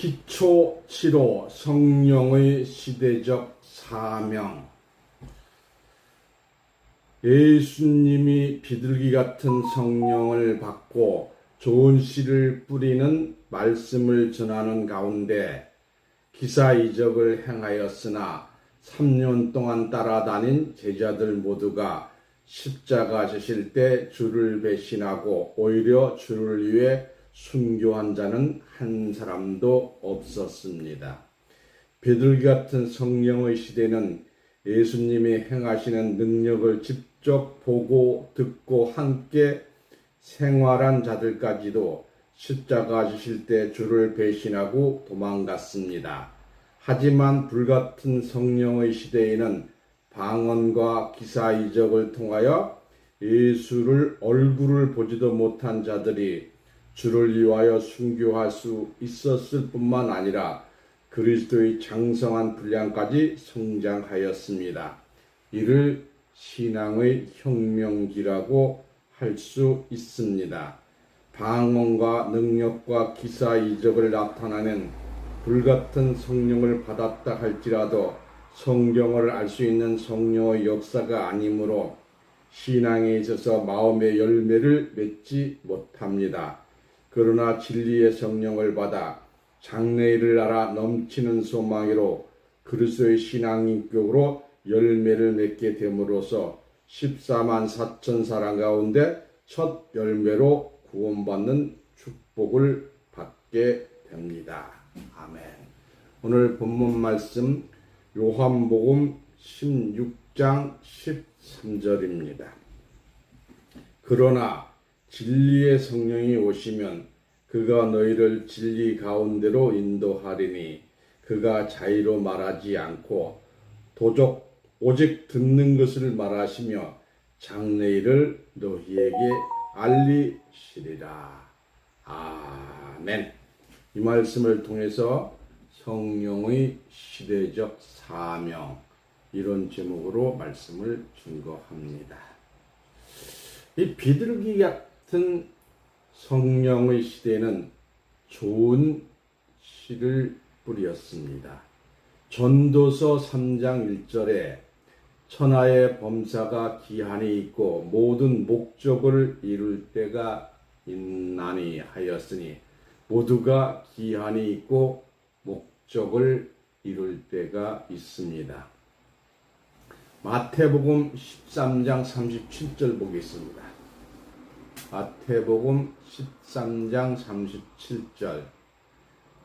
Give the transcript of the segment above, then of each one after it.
기초 7호 성령의 시대적 사명. 예수님이 비둘기 같은 성령을 받고 좋은 씨를 뿌리는 말씀을 전하는 가운데 기사이적을 행하였으나 3년 동안 따라다닌 제자들 모두가 십자가 지실 때 주를 배신하고 오히려 주를 위해 순교한 자는 한 사람도 없었습니다. 비둘기 같은 성령의 시대는 예수님이 행하시는 능력을 직접 보고 듣고 함께 생활한 자들까지도 십자가 지실 때 주를 배신하고 도망갔습니다. 하지만 불같은 성령의 시대에는 방언과 기사이적을 통하여 예수를 얼굴을 보지도 못한 자들이 주를 위하여 순교할 수 있었을 뿐만 아니라 그리스도의 장성한 분량까지 성장하였습니다. 이를 신앙의 혁명기라고 할 수 있습니다. 방언과 능력과 기사이적을 나타내는 불같은 성령을 받았다 할지라도 성경을 알 수 있는 성령의 역사가 아니므로 신앙에 있어서 마음의 열매를 맺지 못합니다. 그러나 진리의 성령을 받아 장래일을 알아 넘치는 소망으로 그리스도의 신앙인격으로 열매를 맺게 됨으로써 14만 4천 사람 가운데 첫 열매로 구원받는 축복을 받게 됩니다. 아멘. 오늘 본문 말씀 요한복음 16장 13절입니다. 그러나 진리의 성령이 오시면 그가 너희를 진리 가운데로 인도하리니 그가 자의로 말하지 않고 오직 듣는 것을 말하시며 장래일을 너희에게 알리시리라. 아멘. 이 말씀을 통해서 성령의 시대적 사명, 이런 제목으로 말씀을 증거합니다. 이 비둘기 같은 성령의 시대는 좋은 씨를 뿌렸습니다. 전도서 3장 1절에 천하의 범사가 기한이 있고 모든 목적을 이룰 때가 있나니 하였으니 모두가 기한이 있고 목적을 이룰 때가 있습니다. 마태복음 13장 37절 보겠습니다. 마태복음 13장 37절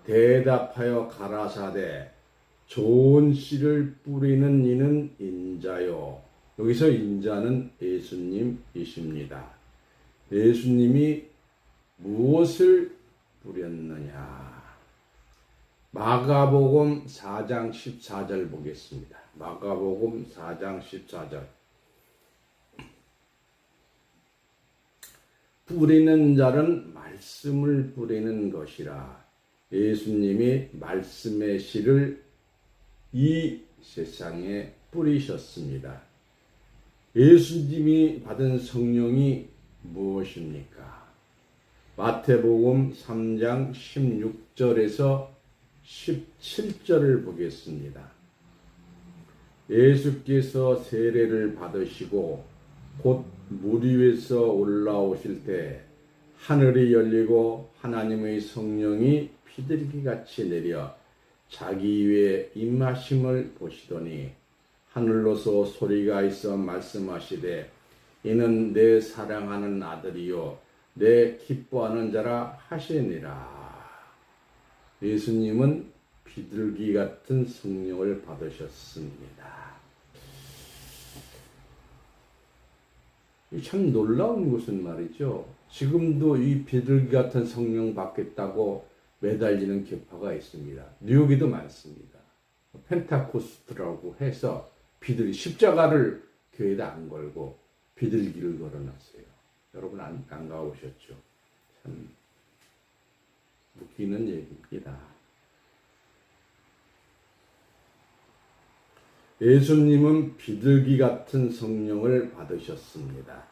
대답하여 가라사대 좋은 씨를 뿌리는 이는 인자요. 여기서 인자는 예수님이십니다. 예수님이 무엇을 뿌렸느냐? 마가복음 4장 14절 보겠습니다. 마가복음 4장 14절 뿌리는 자는 말씀을 뿌리는 것이라. 예수님이 말씀의 씨를 이 세상에 뿌리셨습니다. 예수님이 받은 성령이 무엇입니까? 마태복음 3장 16절에서 17절을 보겠습니다. 예수께서 세례를 받으시고 곧 물 위에서 올라오실 때 하늘이 열리고 하나님의 성령이 비둘기같이 내려 자기 위에 임하심을 보시더니 하늘로서 소리가 있어 말씀하시되 이는 내 사랑하는 아들이요 내 기뻐하는 자라 하시니라. 예수님은 비둘기 같은 성령을 받으셨습니다. 참 놀라운 것은 말이죠. 지금도 이 비둘기 같은 성령 받겠다고 매달리는 교파가 있습니다. 뉴욕에도 많습니다. 펜타코스트라고 해서 비둘기 십자가를 교회에다 안 걸고 비둘기를 걸어놨어요. 여러분 안 가보셨죠? 참 웃기는 얘기입니다. 예수님은 비둘기 같은 성령을 받으셨습니다.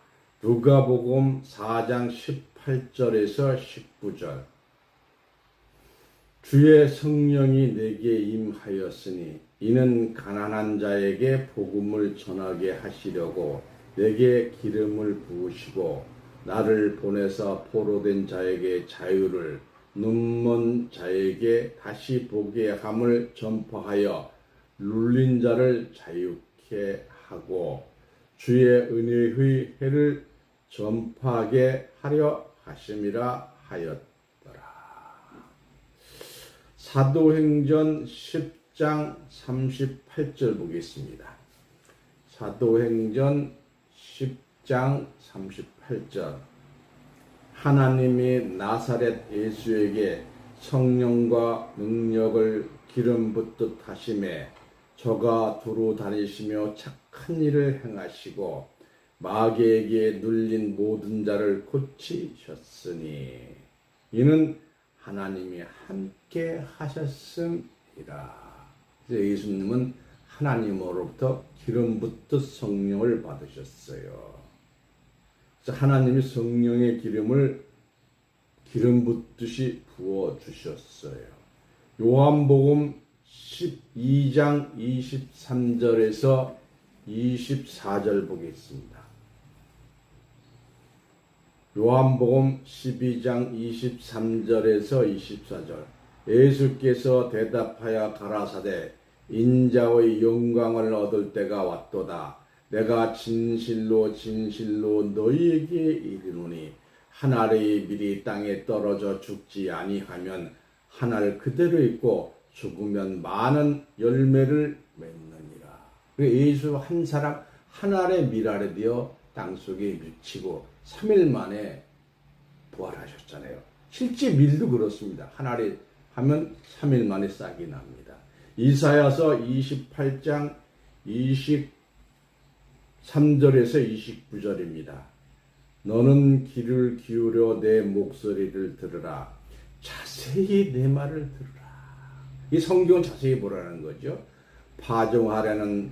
누가복음 4장 18절에서 19절 주의 성령이 내게 임하였으니 이는 가난한 자에게 복음을 전하게 하시려고 내게 기름을 부으시고 나를 보내사 포로된 자에게 자유를 눈먼 자에게 다시 보게 함을 전파하여 눌린 자를 자유케 하고 주의 은혜의 해를 전파하게 하려 하심이라 하였더라. 사도행전 10장 38절 보겠습니다. 사도행전 10장 38절 하나님이 나사렛 예수에게 성령과 능력을 기름 붓듯 하심에 저가 두루 다니시며 착한 일을 행하시고 마귀에게 눌린 모든 자를 고치셨으니 이는 하나님이 함께 하셨음이라. 예수님은 하나님으로부터 기름 붓듯 성령을 받으셨어요. 하나님이 성령의 기름을 기름 붓듯이 부어 주셨어요. 요한복음 12장 23절에서 24절 보겠습니다. 요한복음 12장 23절에서 24절 예수께서 대답하여 가라사대 인자의 영광을 얻을 때가 왔도다. 내가 진실로 진실로 너희에게 이르노니 한 알의 밀이 땅에 떨어져 죽지 아니하면 한 알 그대로 있고 죽으면 많은 열매를 맺느니라. 예수 한 사람 한 알의 밀 아래 되어 땅속에 묻히고 3일 만에 부활하셨잖아요. 실제 밀도 그렇습니다. 한 알이 하면 3일 만에 싹이 납니다. 이사야서 28장 23절에서 29절입니다. 너는 귀를 기울여 내 목소리를 들으라. 자세히 내 말을 들으라. 이 성경은 자세히 보라는 거죠. 파종하려는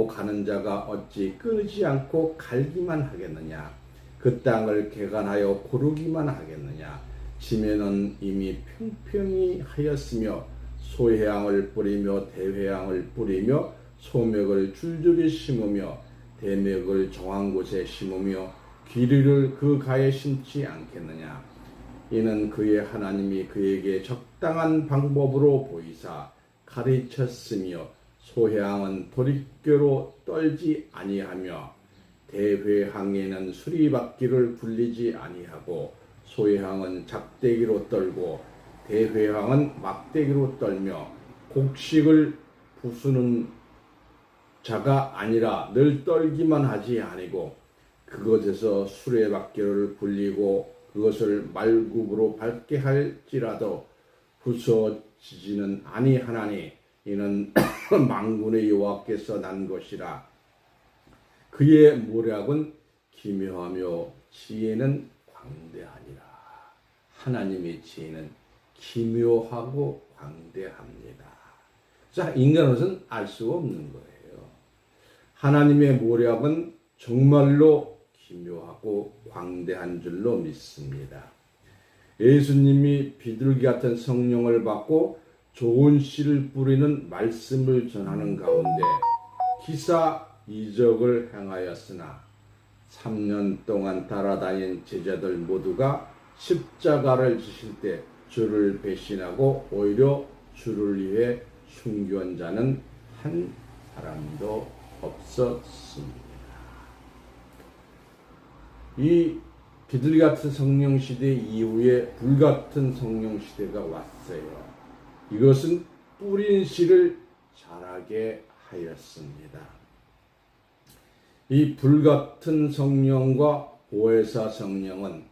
가는 자가 어찌 끊지 않고 갈기만 하겠느냐. 그 땅을 개간하여 고르기만 하겠느냐. 지면은 이미 평평히 하였으며 소회향을 뿌리며 대회향을 뿌리며 소맥을 줄줄이 심으며 대맥을 정한 곳에 심으며 귀리를 그 가에 심지 않겠느냐. 이는 그의 하나님이 그에게 적당한 방법으로 보이사 가르쳤으며 소회향은 도리깨로 떨지 아니하며 대회향에는 수리바퀴를 굴리지 아니하고 소회향은 작대기로 떨고 대회향은 막대기로 떨며 곡식을 부수는 자가 아니라 늘 떨기만 하지 아니고 그것에서 수레바퀴를 굴리고 그것을 말굽으로 밟게 할지라도 부서지지는 아니하나니 이는 만군의 여호와께서 난 것이라. 그의 모략은 기묘하며 지혜는 광대하니라. 하나님의 지혜는 기묘하고 광대합니다. 자, 인간으로서는 알 수가 없는 거예요. 하나님의 모략은 정말로 기묘하고 광대한 줄로 믿습니다. 예수님이 비둘기 같은 성령을 받고 좋은 씨를 뿌리는 말씀을 전하는 가운데 기사 이적을 행하였으나 3년 동안 따라다닌 제자들 모두가 십자가를 지실 때 주를 배신하고 오히려 주를 위해 순교한 자는 한 사람도 없었습니다. 이 비둘기 같은 성령 시대 이후에 불같은 성령 시대가 왔어요. 이것은 뿌린 씨를 자라게 하였습니다. 이 불같은 성령과 보혜사 성령은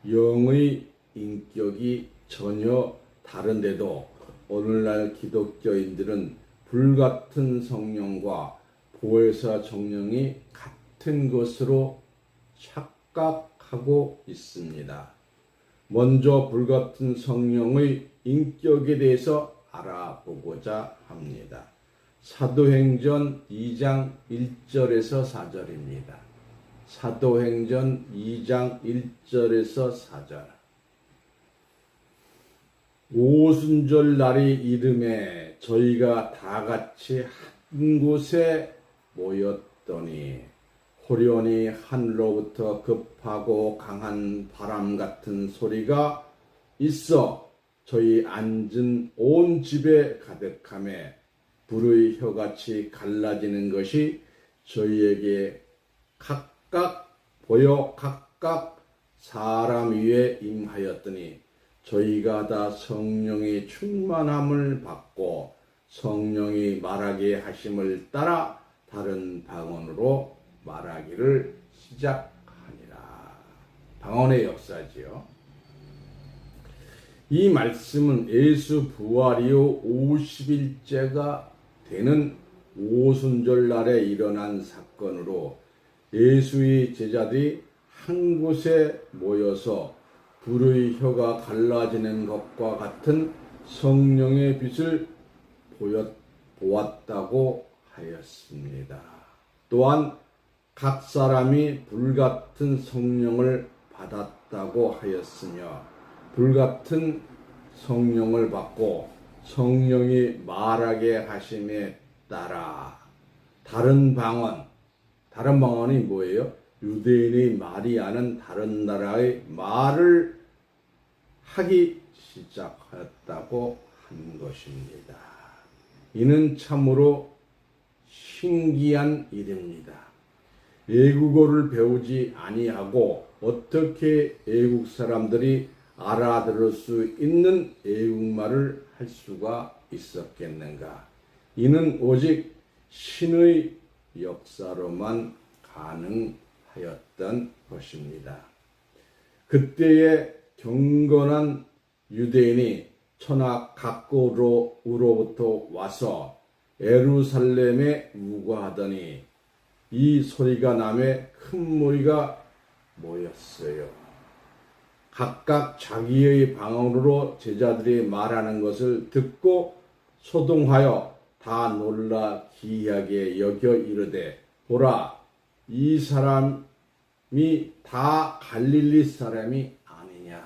영의 인격이 전혀 다른데도 오늘날 기독교인들은 불같은 성령과 보혜사 성령이 같은 것으로 착각하고 있습니다. 먼저 불같은 성령의 인격에 대해서 알아보고자 합니다. 사도행전 2장 1절에서 4절입니다. 사도행전 2장 1절에서 4절. 오순절 날이 이름에 저희가 다 같이 한 곳에 모였더니 호련히 하늘로부터 급하고 강한 바람 같은 소리가 있어 저희 앉은 온 집에 가득하며 불의 혀같이 갈라지는 것이 저희에게 각각 보여 각각 사람 위에 임하였더니 저희가 다 성령의 충만함을 받고 성령이 말하게 하심을 따라 다른 방언으로 말하기를 시작하니라. 방언의 역사지요. 이 말씀은 예수 부활 이후 50일째가 되는 오순절 날에 일어난 사건으로 예수의 제자들이 한 곳에 모여서 불의 혀가 갈라지는 것과 같은 성령의 빛을 보았다고 하였습니다. 또한 각 사람이 불같은 성령을 받았다고 하였으며 불같은 성령을 받고 성령이 말하게 하심에 따라 다른 방언이 뭐예요? 유대인이 말이 아는 다른 나라의 말을 하기 시작하였다고 한 것입니다. 이는 참으로 신기한 일입니다. 외국어를 배우지 아니하고 어떻게 외국 사람들이 알아들을 수 있는 외국말을 할 수가 있었겠는가? 이는 오직 신의 역사로만 가능하였던 것입니다. 그때의 경건한 유대인이 천하 각국으로부터 와서 예루살렘에 우거하더니 이 소리가 나매 큰 무리가 모였어요. 각각 자기의 방언으로 제자들이 말하는 것을 듣고 소동하여 다 놀라 기이하게 여겨 이르되 보라 이 사람이 다 갈릴리 사람이 아니냐.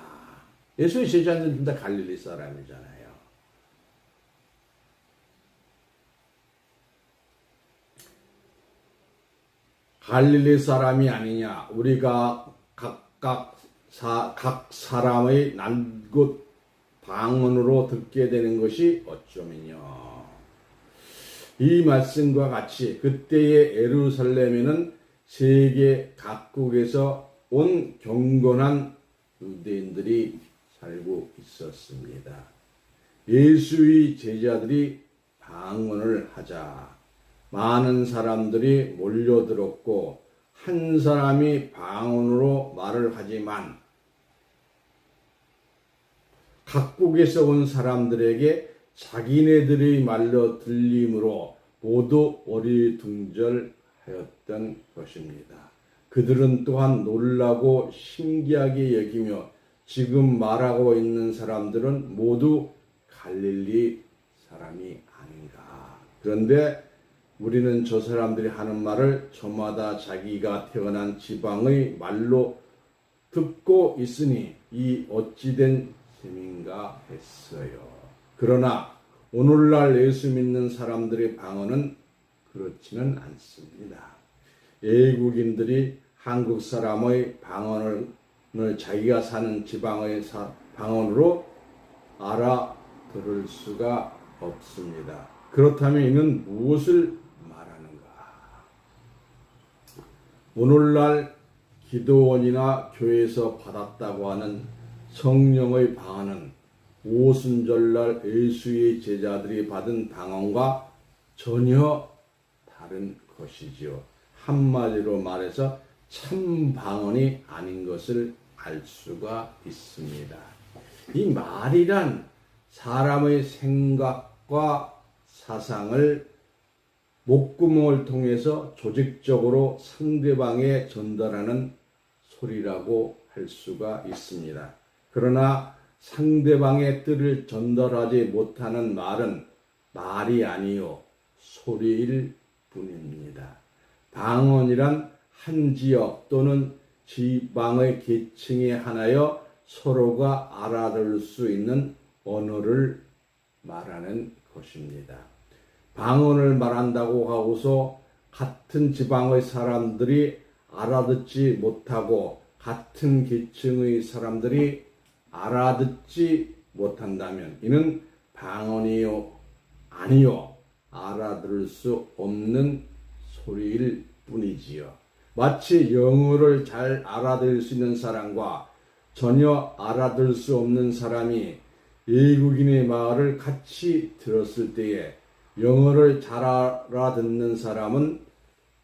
예수의 제자들은 다 갈릴리 사람이잖아요. 갈릴리 사람이 아니냐. 우리가 각 사람의 난곳 방언으로 듣게 되는 것이 어쩌면요. 이 말씀과 같이 그때의 예루살렘에는 세계 각국에서 온 경건한 유대인들이 살고 있었습니다. 예수의 제자들이 방언을 하자 많은 사람들이 몰려들었고 한 사람이 방언으로 말을 하지만 각국에서 온 사람들에게 자기네들의 말로 들림으로 모두 어리둥절하였던 것입니다. 그들은 또한 놀라고 신기하게 여기며 지금 말하고 있는 사람들은 모두 갈릴리 사람이 아닌가. 그런데 우리는 저 사람들이 하는 말을 저마다 자기가 태어난 지방의 말로 듣고 있으니 이 어찌된 셈인가 했어요. 그러나 오늘날 예수 믿는 사람들의 방언은 그렇지는 않습니다. 외국인들이 한국 사람의 방언을 자기가 사는 지방의 방언으로 알아들을 수가 없습니다. 그렇다면 이는 무엇을 말하는가? 오늘날 기도원이나 교회에서 받았다고 하는 성령의 방언은 오순절날 예수의 제자들이 받은 방언과 전혀 다른 것이지요. 한마디로 말해서 참 방언이 아닌 것을 알 수가 있습니다. 이 말이란 사람의 생각과 사상을 목구멍을 통해서 조직적으로 상대방에 전달하는 소리라고 할 수가 있습니다. 그러나 상대방의 뜻을 전달하지 못하는 말은 말이 아니요 소리일 뿐입니다. 방언이란 한 지역 또는 지방의 계층에 한하여 서로가 알아들을 수 있는 언어를 말하는 것입니다. 방언을 말한다고 하고서 같은 지방의 사람들이 알아듣지 못하고 같은 계층의 사람들이 알아듣지 못한다면 이는 방언이요 아니요 알아들을 수 없는 소리일 뿐이지요. 마치 영어를 잘 알아들을 수 있는 사람과 전혀 알아들을 수 없는 사람이 외국인의 말을 같이 들었을 때에 영어를 잘 알아듣는 사람은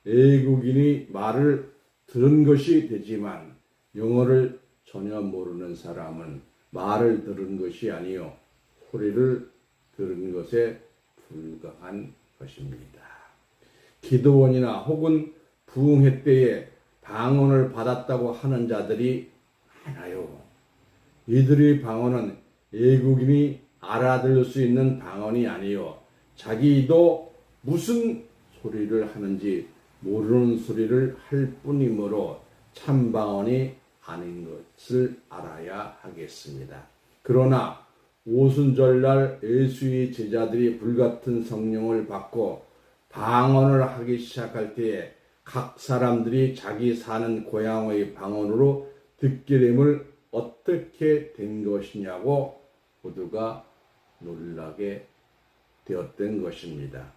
외국인의 말을 들은 것이 되지만 영어를 전혀 모르는 사람은 말을 들은 것이 아니요 소리를 들은 것에 불과한 것입니다. 기도원이나 혹은 부흥회 때에 방언을 받았다고 하는 자들이 많아요. 이들의 방언은 외국인이 알아들을 수 있는 방언이 아니요 자기도 무슨 소리를 하는지 모르는 소리를 할 뿐이므로 참 방언이 아닌 것을 알아야 하겠습니다. 그러나 오순절날 예수의 제자들이 불같은 성령을 받고 방언을 하기 시작할 때에 각 사람들이 자기 사는 고향의 방언으로 듣게 됨을 어떻게 된 것이냐고 모두가 놀라게 되었던 것입니다.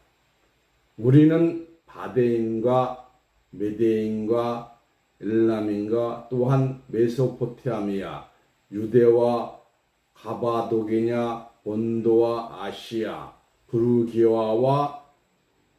우리는 바데인과 메데인과 엘람인과 또한 메소포타미아, 유대와 가바도게냐, 본도와 아시아, 부르기아와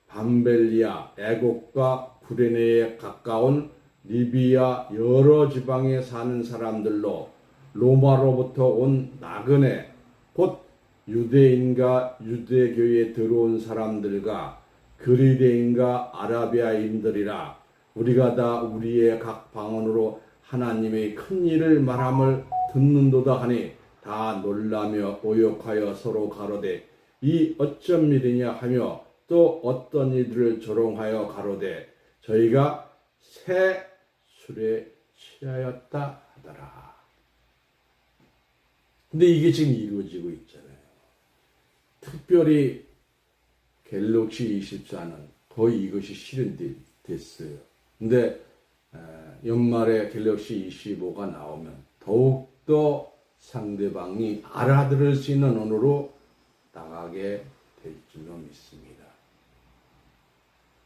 밤벨리아, 애곡과 구레네에 가까운 리비아 여러 지방에 사는 사람들로 로마로부터 온 나그네 곧 유대인과 유대교에 들어온 사람들과 그리대인과 아라비아인들이라 우리가 다 우리의 각 방언으로 하나님의 큰 일을 말함을 듣는도다 하니 다 놀라며 오욕하여 서로 가로되 이 어쩜 일이냐 하며 또 어떤 이들을 조롱하여 가로되 저희가 새 술에 취하였다 하더라. 근데 이게 지금 이루어지고 있잖아요. 특별히 갤럭시 24는 거의 이것이 실현됐어요. 근데 연말에 갤럭시 25가 나오면 더욱더 상대방이 알아들을 수 있는 언어로 나가게 될 줄로 믿습니다.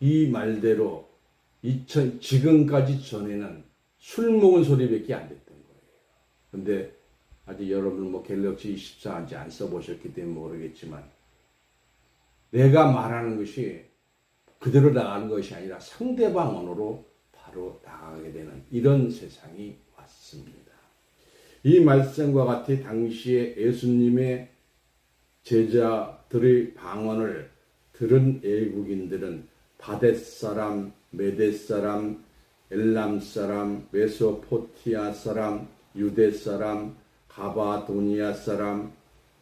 이 말대로 지금까지 전에는 술 먹은 소리밖에 안 됐던 거예요. 근데 아직 여러분 갤럭시 24 아직 안 써보셨기 때문에 모르겠지만 내가 말하는 것이 그대로 나가는 것이 아니라 상대방 언어로 바로 나가게 되는 이런 세상이 왔습니다. 이 말씀과 같이 당시에 예수님의 제자들의 방언을 들은 외국인들은 바댓 사람, 메대 사람, 엘람 사람, 메소포티아 사람, 유대 사람, 가바도니아 사람,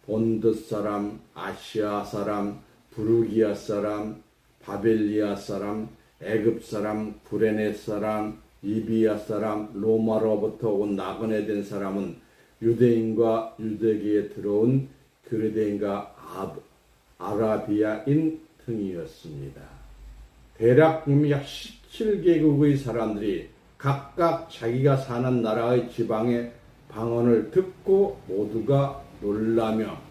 본드 사람, 아시아 사람, 부르기아 사람, 바벨리아 사람, 애굽 사람, 구레네 사람, 리비아 사람, 로마로부터 온 나그네 된 사람은 유대인과 유대교에 들어온 그리대인과 아라비아인 등이었습니다. 대략 약 17개국의 사람들이 각각 자기가 사는 나라의 지방의 방언을 듣고 모두가 놀라며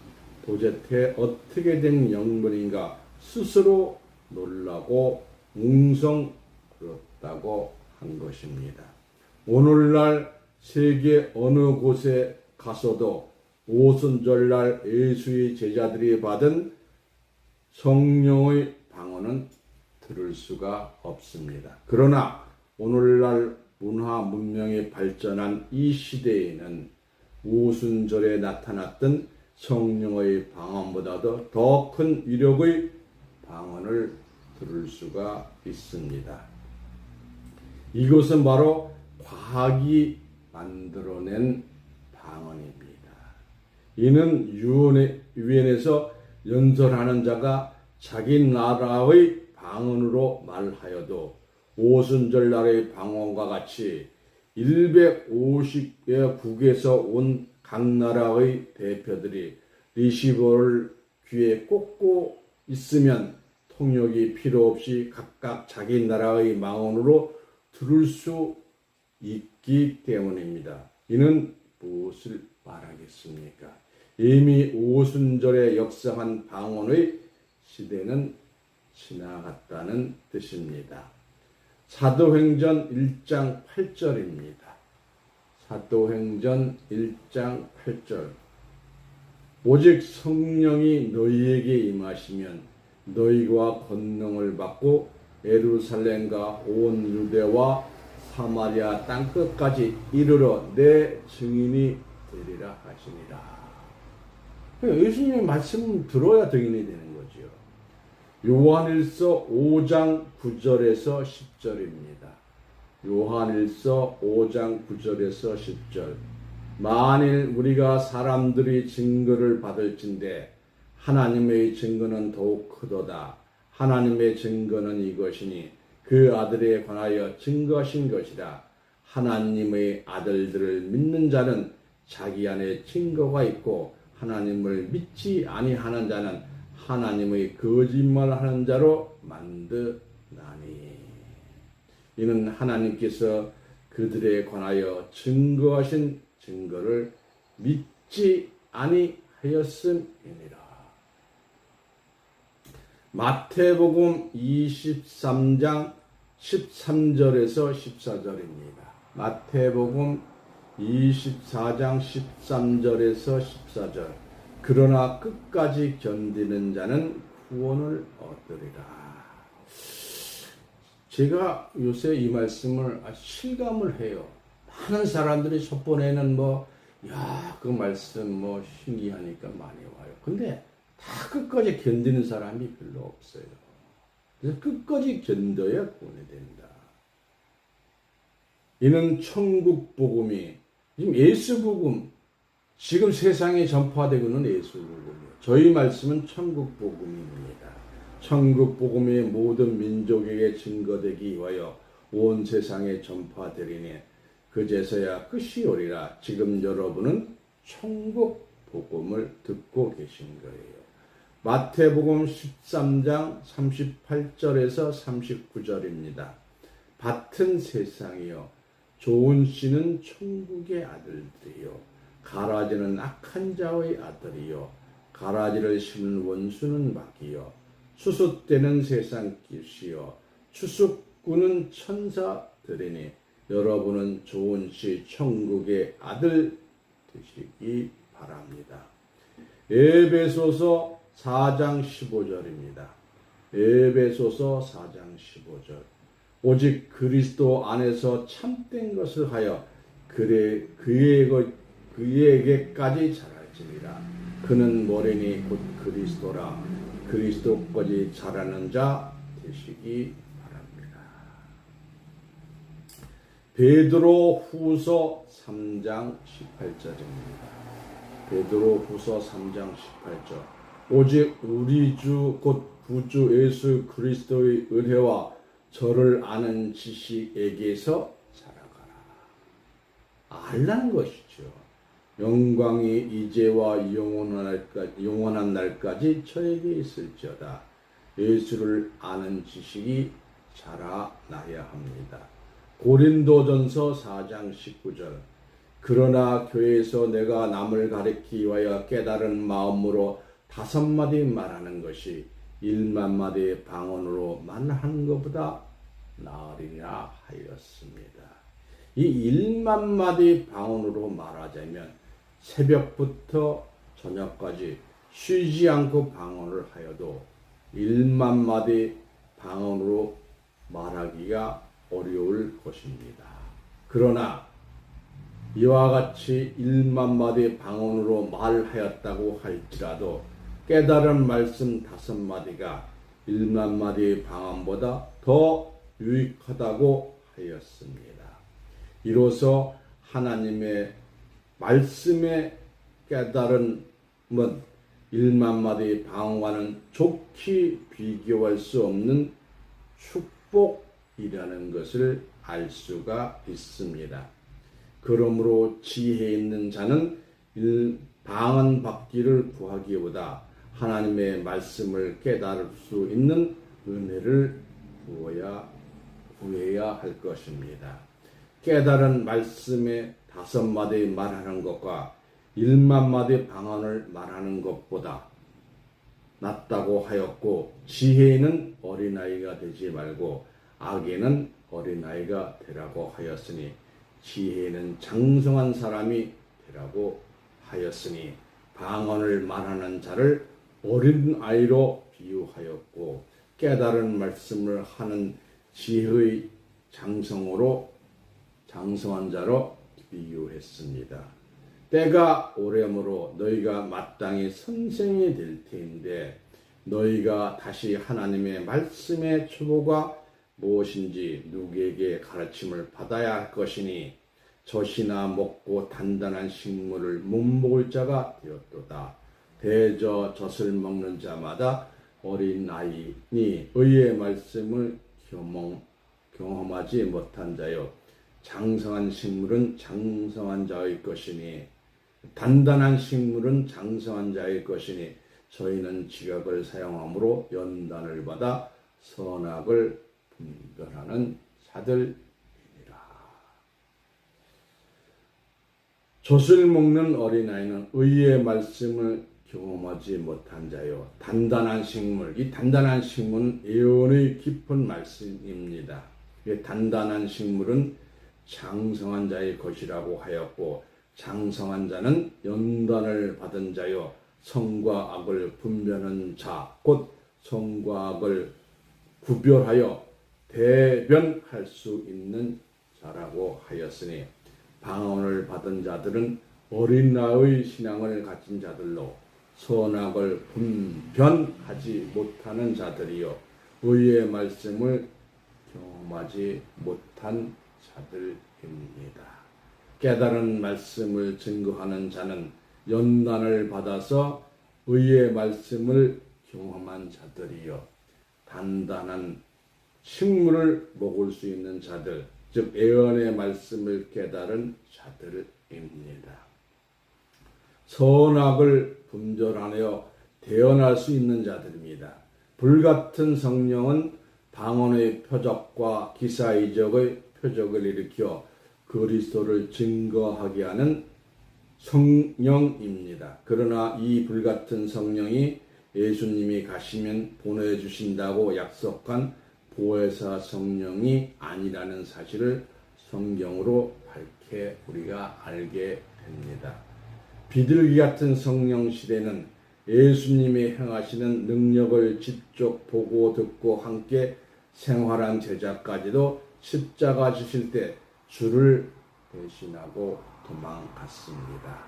도대체 어떻게 된 영문인가 스스로 놀라고 웅성거렸다고 한 것입니다. 오늘날 세계 어느 곳에 가서도 오순절날 예수의 제자들이 받은 성령의 방언은 들을 수가 없습니다. 그러나 오늘날 문화 문명이 발전한 이 시대에는 오순절에 나타났던 성령의 방언보다도 더 큰 위력의 방언을 들을 수가 있습니다. 이것은 바로 과학이 만들어낸 방언입니다. 이는 유엔에서 연설하는 자가 자기 나라의 방언으로 말하여도 오순절 날의 방언과 같이 150여 국에서 온 각 나라의 대표들이 리시버를 귀에 꽂고 있으면 통역이 필요 없이 각각 자기 나라의 망언으로 들을 수 있기 때문입니다. 이는 무엇을 말하겠습니까? 이미 오순절에 역사한 방언의 시대는 지나갔다는 뜻입니다. 사도행전 1장 8절입니다. 사도행전 1장 8절. 오직 성령이 너희에게 임하시면 너희가 권능을 받고 예루살렘과 온 유대와 사마리아 땅끝까지 이르러 내 증인이 되리라 하시니라. 예수님의 말씀을 들어야 증인이 되는 거죠. 요한일서 5장 9절에서 10절입니다. 요한일서 5장 9절에서 10절. 만일 우리가 사람들이 증거를 받을진대 하나님의 증거는 더욱 크도다. 하나님의 증거는 이것이니 그 아들에 관하여 증거하신 것이라. 하나님의 아들들을 믿는 자는 자기 안에 증거가 있고 하나님을 믿지 아니하는 자는 하나님의 거짓말하는 자로 만드나니. 이는 하나님께서 그들에 관하여 증거하신 증거를 믿지 아니하였음이니라. 마태복음 23장 13절에서 14절입니다. 마태복음 24장 13절에서 14절. 그러나 끝까지 견디는 자는 구원을 얻으리라. 제가 요새 이 말씀을 실감을 해요. 많은 사람들이 첫 번에는 그 말씀 신기하니까 많이 와요. 근데 다 끝까지 견디는 사람이 별로 없어요. 그래서 끝까지 견뎌야 구원이 된다. 이는 천국 복음이 지금 예수 복음, 지금 세상에 전파되고는 예수 복음이에요. 저희 말씀은 천국 복음입니다. 천국 복음이 모든 민족에게 증거되기 위하여 온 세상에 전파되리니 그제서야 끝이 오리라. 지금 여러분은 천국 복음을 듣고 계신 거예요. 마태복음 13장 38절에서 39절입니다. 밭은 세상이요 좋은 씨는 천국의 아들들이요 가라지는 악한 자의 아들이요 가라지를 심는 원수는 마귀요 추수 때는 세상 길이요 추수꾼은 천사들이니 여러분은 좋은 씨 천국의 아들 되시기 바랍니다. 에베소서 4장 15절입니다. 에베소서 4장 15절. 오직 그리스도 안에서 참된 것을 하여 그에게까지 자랄지니라. 그는 머리니 곧 그리스도라. 그리스도까지 자라는 자 되시기 바랍니다. 베드로 후서 3장 18절입니다. 베드로 후서 3장 18절. 오직 우리 주 곧 구주 예수 그리스도의 은혜와 저를 아는 지식에게서 자라가라. 알라는 것이죠. 영광이 이제와 영원한 날까지 저에게 있을지어다. 예수를 아는 지식이 자라나야 합니다. 고린도전서 4장 19절. 그러나 교회에서 내가 남을 가리키기 위하여 깨달은 마음으로 5마디 말하는 것이 1만마디 방언으로 말하는 것보다 나으리라 하였습니다. 이 1만마디 방언으로 말하자면 새벽부터 저녁까지 쉬지 않고 방언을 하여도 1만마디 방언으로 말하기가 어려울 것입니다. 그러나 이와 같이 1만마디 방언으로 말하였다고 할지라도 깨달은 말씀 5마디가 1만마디 방언보다 더 유익하다고 하였습니다. 이로써 하나님의 말씀의 깨달음은 1만마디 방언과는 좋게 비교할 수 없는 축복이라는 것을 알 수가 있습니다. 그러므로 지혜 있는 자는 방언받기를 구하기보다 하나님의 말씀을 깨달을 수 있는 은혜를 구해야 할 것입니다. 깨달은 말씀에 5마디 말하는 것과 1만 마디 방언을 말하는 것보다 낫다고 하였고, 지혜는 어린아이가 되지 말고 악에는 어린아이가 되라고 하였으니, 지혜는 장성한 사람이 되라고 하였으니, 방언을 말하는 자를 어린아이로 비유하였고, 깨달은 말씀을 하는 지혜의 장성한 자로 비유했습니다. 때가 오래므로 너희가 마땅히 선생이 될 터인데, 너희가 다시 하나님의 말씀의 초보가 무엇인지 누구에게 가르침을 받아야 할 것이니, 젖이나 먹고 단단한 식물을 못 먹을 자가 되었도다. 대저 젖을 먹는 자마다 어린아이니 의의 말씀을 경험하지 못한 자요, 장성한 식물은 장성한 자의 것이니, 단단한 식물은 장성한 자의 것이니, 저희는 지각을 사용함으로 연단을 받아 선악을 분별하는 자들이니라. 젖을 먹는 어린아이는 의의 말씀을 경험하지 못한 자요, 단단한 식물, 이 단단한 식물은 예언의 깊은 말씀입니다. 이 단단한 식물은 장성한 자의 것이라고 하였고, 장성한 자는 연단을 받은 자요, 선과 악을 분별하는 자, 곧 선과 악을 구별하여 대변할 수 있는 자라고 하였으니, 방언을 받은 자들은 어린아이의 신앙을 가진 자들로 선악을 분별하지 못하는 자들이요, 의의 말씀을 경험하지 못한 자들입니다. 깨달은 말씀을 증거하는 자는 연단을 받아서 의의 말씀을 경험한 자들이요, 단단한 식물을 먹을 수 있는 자들, 즉 예언의 말씀을 깨달은 자들입니다. 선악을 분별하여 대언할 수 있는 자들입니다. 불같은 성령은 방언의 표적과 기사이적의 표적을 일으켜 그리스도를 증거하게 하는 성령입니다. 그러나 이 불같은 성령이 예수님이 가시면 보내주신다고 약속한 보혜사 성령이 아니라는 사실을 성경으로 밝게 우리가 알게 됩니다. 비둘기 같은 성령 시대는 예수님이 행하시는 능력을 직접 보고 듣고 함께 생활한 제자까지도 십자가 지실 때 주를 배신하고 도망갔습니다.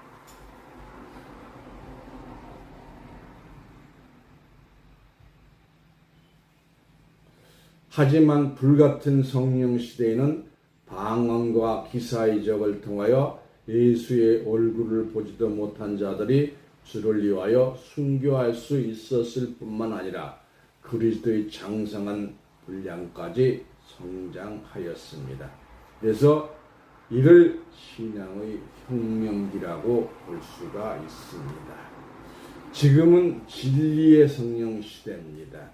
하지만 불같은 성령 시대에는 방언과 기사이적을 통하여 예수의 얼굴을 보지도 못한 자들이 주를 위하여 순교할 수 있었을 뿐만 아니라 그리스도의 장성한 분량까지 성장하였습니다. 그래서 이를 신앙의 혁명기라고 볼 수가 있습니다. 지금은 진리의 성령 시대입니다.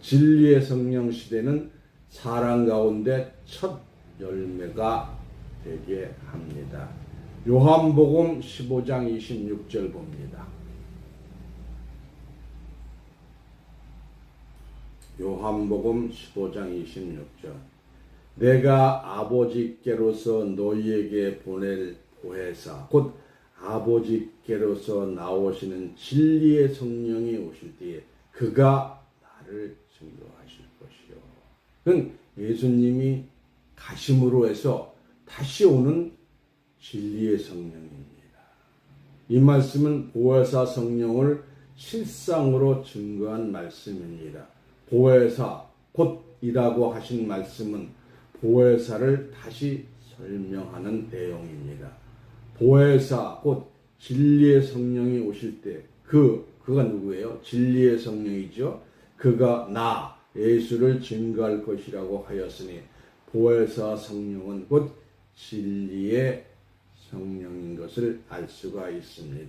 진리의 성령 시대는 사랑 가운데 첫 열매가 되게 합니다. 요한복음 15장 26절 봅니다. 요한복음 15장 26절. 내가 아버지께로서 너희에게 보낼 보혜사 곧 아버지께로서 나오시는 진리의 성령이 오실 때에 그가 나를 증거하실 것이요. 그건 예수님이 가심으로 해서 다시 오는 진리의 성령입니다. 이 말씀은 보혜사 성령을 실상으로 증거한 말씀입니다. 보혜사 곧이라고 하신 말씀은 보혜사를 다시 설명하는 내용입니다. 보혜사 곧 진리의 성령이 오실 때 그가 누구예요? 진리의 성령이죠. 그가 나 예수를 증거할 것이라고 하였으니 보혜사 성령은 곧 진리의 성령인 것을 알 수가 있습니다.